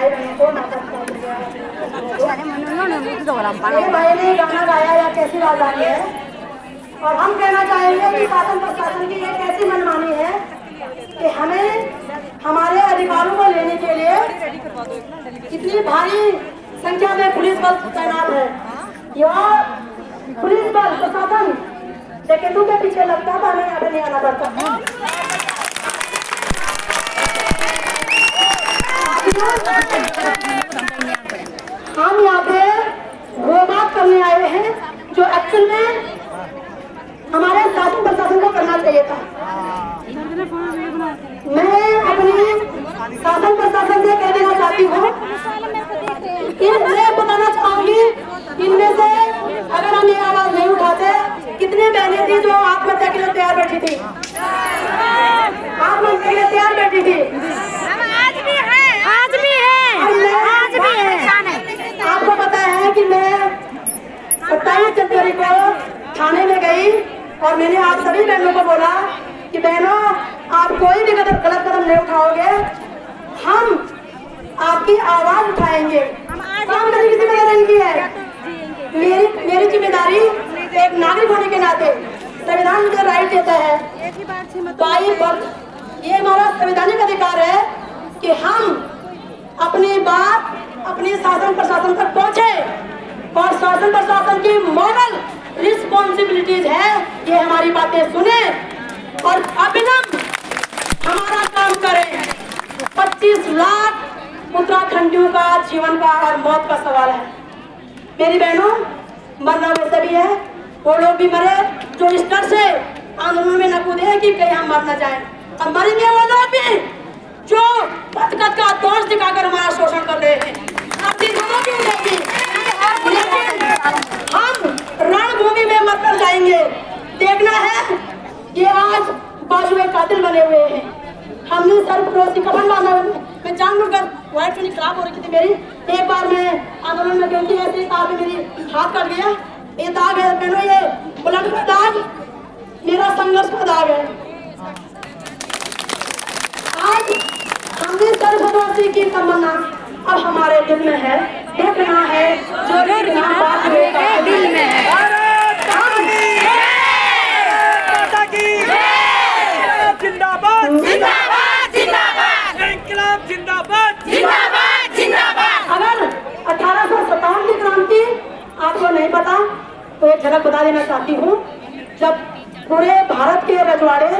भाई बहनों को मेरे भाई ने गाना गाया या कैसी राजधानी है, और हम कहना चाहेंगे कि शासन प्रशासन की एक ऐसी मनमानी है कि हमें हमारे अधिकारों को लेने के लिए इतनी भारी संख्या में पुलिस बल तैनात है। यह पुलिस बल प्रशासन डकैतों के पीछे लगता था, हमें यहाँ पे नहीं आना पड़ता। हम यहाँ पे वो बात करने आए हैं जो एक्चुअल में हमारे शासन प्रशासन को करना चाहिए था। मैं अपनी शासन प्रशासन से कह देना चाहती हूँ, इनसे बताना चाहूंगी, इनमें से अगर हम ये आवाज नहीं उठाते, कितने बहनें थी जो आत्महत्या के लिए तैयार बैठी थी, आत्महत्या के लिए तैयार बैठी थी। आज भी है। आपको पता है कि मैं 27 जनवरी को थाने में गई और मैंने आप सभी बहनों को बोला कि बहनों, आप कोई भी गलत कदम नहीं उठाओगे, हम आपकी आवाज उठाएंगे। काम करने की जिम्मेदारी इनकी है, मेरी जिम्मेदारी एक नागरिक होने के नाते संविधान मुझे राइट देता है, ये हमारा संवैधानिक अधिकार है कि हम अपनी बात अपने शासन प्रशासन तक पहुंचे, और शासन प्रशासन की मॉरल रिस्पॉन्सिबिलिटीज है ये हमारी बातें सुने और अभिनव हमारा काम करें। 25 लाख उत्तराखंडियों का जीवन का और मौत का सवाल है। मेरी बहनों, मरना वैसे भी है, वो लोग भी मरे जो इस डर से आंदोलन में न कूदे कि कहीं हम मर न जाए, और मरेंगे वो लोग भी जो पथकथ का दोष दिखाकर हमारा शोषण कर रहे हैं। हम रणभूमि में मरकर जाएंगे। देखना है ये आज बाजू में कातिल बने हुए हैं, हमने सरफरोशी कफन बांधा। मैं जानबूझकर व्हाइट चुनी खराब हो रही थी मेरी, एक बार मैं आंदोलन में गई थी, ऐसे तार में मेरी हाथ कट गया। ये दाग है बहनों, ये ब्लड का दाग मेरा संघर्ष का दाग है। आज हमने सरफरोशी की तमन्ना अब हमारे दिल में है, देखना है जो बात दिल में है। जिंदाबाद जिंदाबाद जिंदाबाद, इंकलाब जिंदाबाद जिंदाबाद जिंदाबाद। अगर 1857 की क्रांति आपको नहीं पता तो एक झलक बता देना चाहती हूँ। जब पूरे भारत के रजवाड़े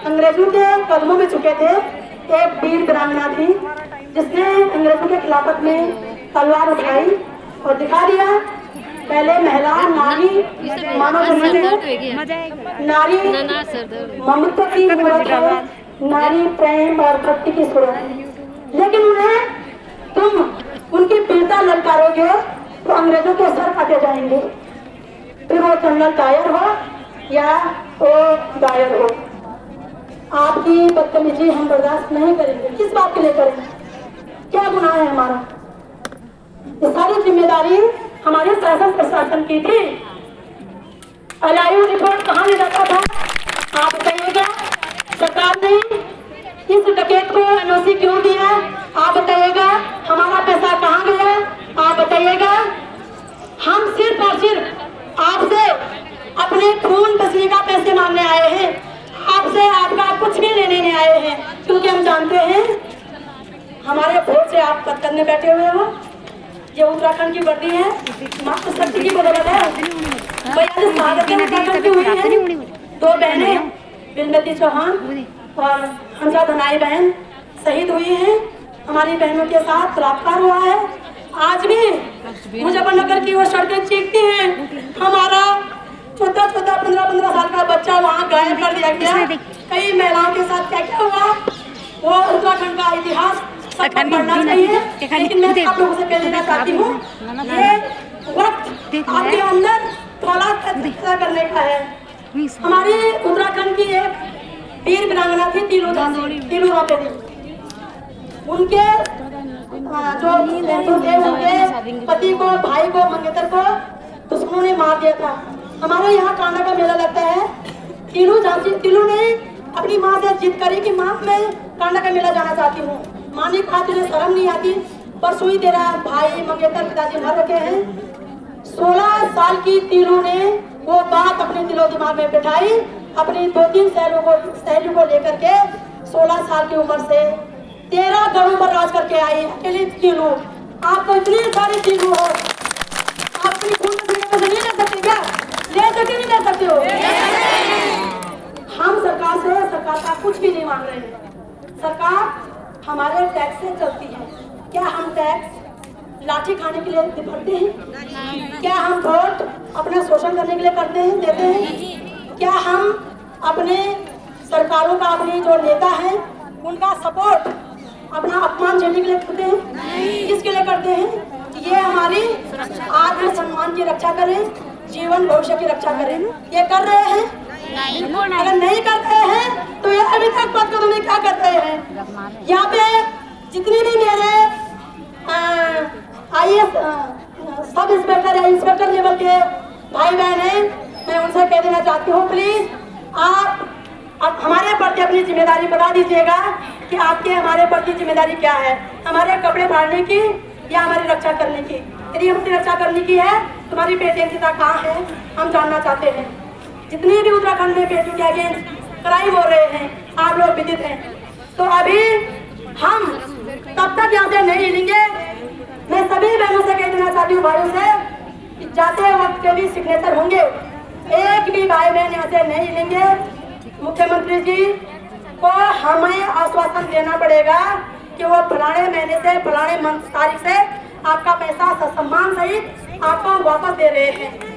अंग्रेजों के कदमों में चुके थे, एक वीर वीरांगना थी जिसने अंग्रेजों के खिलाफत में तलवार उठाई और दिखा दिया। पहले महिला नारी मानव नारी ममता की मूर्त है, नारी प्रेम और भक्ति की सूरत। लेकिन उन्हें तुम उनकी पीड़िता ललकारोगे तो अंग्रेजों के सर काटे जाएंगे, फिर वो जनरल डायर हो या वो डायर हो। आपकी बदतमीजी हम बर्दाश्त नहीं करेंगे। किस बात के लिए करेंगे? क्या गुनाह है हमारा? ये सारी जिम्मेदारी हमारे शासन प्रशासन की थी। अलायू रिपोर्ट कहाँ ले जाता था आप बताइएगा? सरकार ने इस डकैत को एनओसी क्यों दिया आप बताइएगा? हमारा पैसा कहाँ गया आप बताइएगा? हम सिर्फ और सिर्फ आपसे अपने खून पसीने का पैसे मांगने आए हैं, आपसे आपका कुछ भी लेने नहीं आए हैं, क्योंकि हम जानते हैं हमारे वोट से आप कद करने बैठे हुए हो। ये उत्तराखंड की वर्दी है, मात्र शक्ति की बदौलत है। 42 शहादतें उत्तराखंड की हुई है। 2 बहनें बिलमती चौहान और हंसा धनाई बहन शहीद हुई हैं। हमारी बहनों के साथ बलात्कार हुआ है। आज भी मुजफ्फरनगर की वो सड़कें चीखती हैं, हमारा 14-14, 15-15 साल का बच्चा वहाँ गायब कर दिया गया। कई महिलाओं के साथ क्या क्या हुआ वो उत्तराखंड का इतिहास सबको पढ़ना चाहिए। लेकिन मैं आप लोगों से कह देना चाहती हूँ, ये वक्त आपके अंदर थोड़ा पैदा करने का है। हमारी उत्तराखंड की एक वीर वीरांगना थी तीलू रापे दी। उनके जो थे उनके पति को, भाई को, मंगेतर को दुश्मनों ने मार दिया था। हमारे यहाँ कांडा का मेला लगता है। तीलू ने अपनी माँ से जिद करी कि माँ मैं कांडा का मेला जाना चाहती हूँ। माँ ने कहा तुझे शर्म नहीं आती? परसों ही तेरा भाई मंगेतर पिताजी मर रखे हैं। 16 साल की तीनों ने वो बात अपने दिलो दिमाग में बिठाई, अपनी 2-3 सहेलियों को लेकर के 16 साल की उम्र से 13 घरों पर राज करके आई अकेली तीनों। आप तो इतनी सारी तीनों हो, आप अपनी खून से नहीं ले सकते क्या? ले सकते नहीं ले सकते हो? हम सरकार का कुछ भी नहीं मांग रहे हैं। सरकार हमारे टैक्स से चलती है। क्या हम टैक्स लाठी खाने के लिए भरते हैं? क्या हम वोट अपना शोषण करने के लिए करते हैं, देते हैं? क्या हम अपने सरकारों का, अपने जो नेता हैं उनका सपोर्ट अपना अपमान झेलने के लिए करते हैं? किसके लिए करते हैं? कि ये हमारी आत्म सम्मान की रक्षा करें, जीवन भविष्य की रक्षा करें। ये कर रहे हैं? अगर नहीं कर रहे हैं तो ये अभी तक पद को तुम्हें क्या करते हैं? यहाँ पे जितनी भी मेरे IAS सब इंस्पेक्टर या इंस्पेक्टर लेवल के भाई बहन हैं, मैं उनसे कह देना चाहती हूँ, प्लीज आप हमारे प्रति अपनी जिम्मेदारी बता दीजिएगा कि आपके हमारे प्रति जिम्मेदारी क्या है, हमारे कपड़े फाड़ने की या हमारी रक्षा करने की। यदि हमारी रक्षा करने की है, तुम्हारी पेटेंटिता कहाँ है, हम जानना चाहते हैं। जितनी भी उत्तराखंड में बेटियों के अगेंस्ट क्राइम हो रहे हैं, आप लोग विदित हैं, तो अभी हम तब तक यहाँ से नहीं हिलेंगे। मैं सभी बहनों से कह देना चाहती हूँ, भाइयों से, कि जाते वक्त के भी सिग्नेचर होंगे, एक भी भाई बहन यहाँ से नहीं हिलेंगे। मुख्यमंत्री जी को हमें आश्वासन देना पड़ेगा कि वो फलाने महीने से फलाने तारीख से आपका पैसा सम्मान सहित आपको वापस दे रहे हैं।